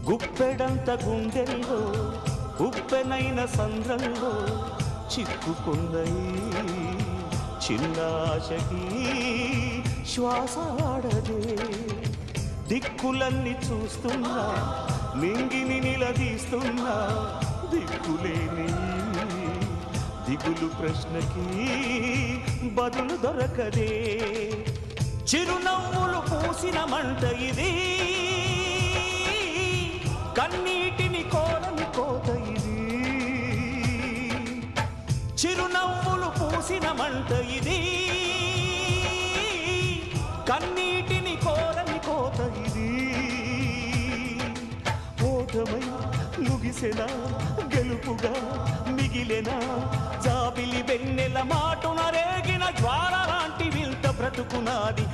గుప్పెడంత గుండెల్లో ఉప్పెనైన సంద్రంలో చిక్కుకుందయి చిన్నాశకి శ్వాసాడదే దిక్కులన్నీ చూస్తున్నా నింగిని నిలదీస్తున్నా దిక్కులేని దిగులు ప్రశ్నకి బదులు దొరకదే చిరునవ్వులు పూసిన మంట ఇది కన్నీటిని కోరని కోత ఇది చిరునవ్వులు పూసిన మంట ఇది కన్నీటిని కోరని కోత ఇది ఓటమై ముగిసెనా గెలుపుగా మిగిలెనా జాబిలి వెన్నెల మాటున రేగిన జ్వాల లాంటి వింత బ్రతుకునాది